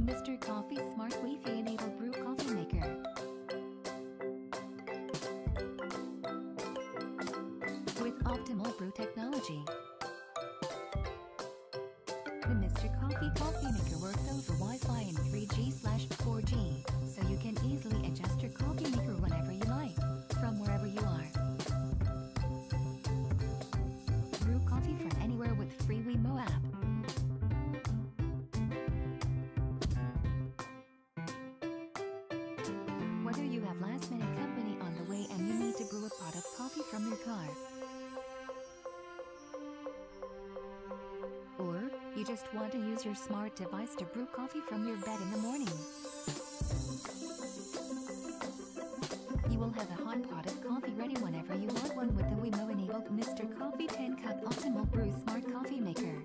Mr. Coffee Smart Wifi-Enabled Brew Coffeemaker. With Optimal Brew technology, the Mr. Coffee Coffeemaker works over Wi-Fi and 3G/4G, so you can easily adjust your coffee maker whenever you like, from wherever you are. Brew coffee from anywhere with free WeMo app. Whether you have last-minute company on the way and you need to brew a pot of coffee from your car, or you just want to use your smart device to brew coffee from your bed in the morning, you will have a hot pot of coffee ready whenever you want one with the WeMo-enabled Mr. Coffee 10-Cup Optimal Brew Smart Coffeemaker.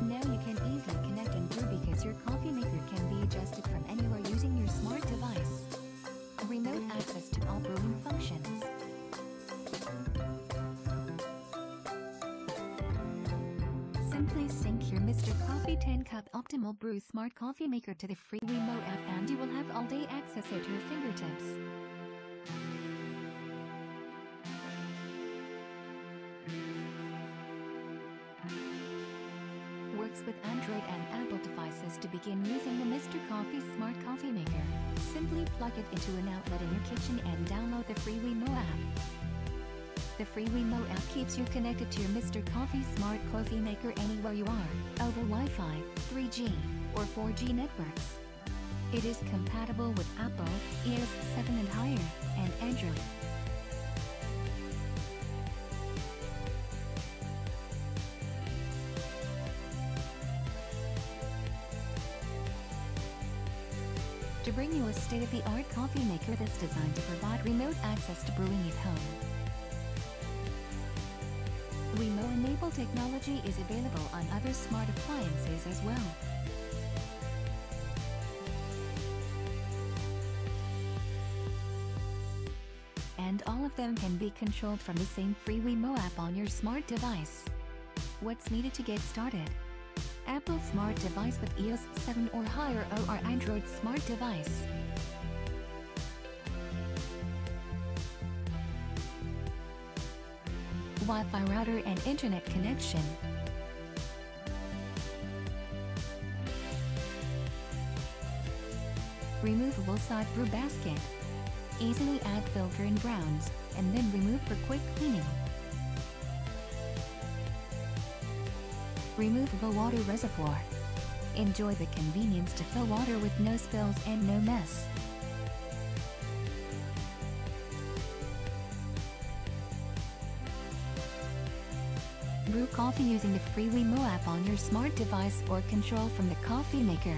Now you can easily connect and brew because your coffee maker can be adjusted from anywhere using your smart device. Remote access to all brewing functions. Simply sync your Mr. Coffee 10-Cup Optimal Brew Smart Coffeemaker to the free WeMo app and you will have all-day access at your fingertips. Works with Android and Apple devices. To begin using the Mr. Coffee Smart Coffeemaker, simply plug it into an outlet in your kitchen and download the free WeMo app. The free WeMo app keeps you connected to your Mr. Coffee Smart Coffeemaker anywhere you are, over Wi-Fi, 3G, or 4G networks. It is compatible with Apple, iOS 7 and higher, and Android. To bring you a state-of-the-art coffee maker that's designed to provide remote access to brewing at home. WeMo-enabled technology is available on other smart appliances as well. And all of them can be controlled from the same free WeMo app on your smart device. What's needed to get started? Apple Smart Device with iOS 7 or higher or Android Smart Device. Wi-Fi router and internet connection. Removable side brew basket. Easily add filter and grounds, and then remove for quick cleaning. Removable water reservoir. Enjoy the convenience to fill water with no spills and no mess. Brew coffee using the free WeMo app on your smart device or control from the coffee maker.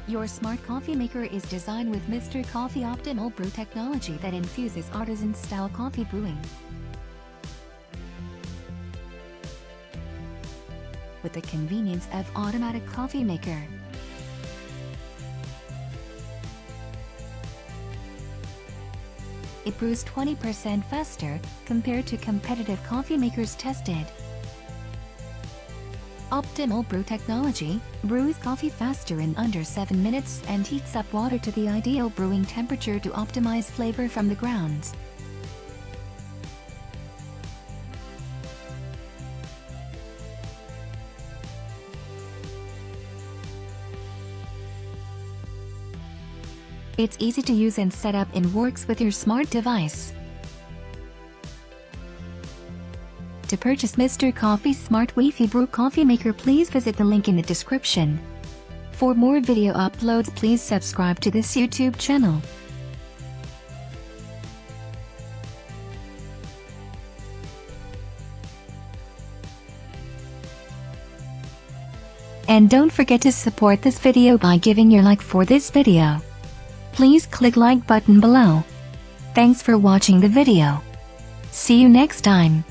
Your smart coffee maker is designed with Mr. Coffee Optimal Brew technology that infuses artisan-style coffee brewing. With the convenience of automatic coffee maker. It brews 20% faster compared to competitive coffee makers tested. Optimal Brew technology brews coffee faster in under 7 minutes and heats up water to the ideal brewing temperature to optimize flavor from the grounds. It's easy to use and set up and works with your smart device. To purchase Mr. Coffee Smart Wifi Brew Coffeemaker, please visit the link in the description. For more video uploads, please subscribe to this YouTube channel. And don't forget to support this video by giving your like for this video. Please click like button below. Thanks for watching the video. See you next time.